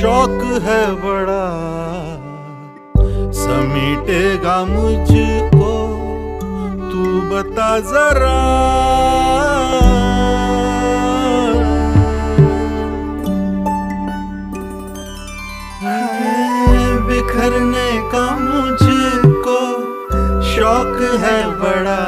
शौक है बड़ा, समेटेगा मुझको तू बता जरा। बिखरने का मुझको शौक है बड़ा,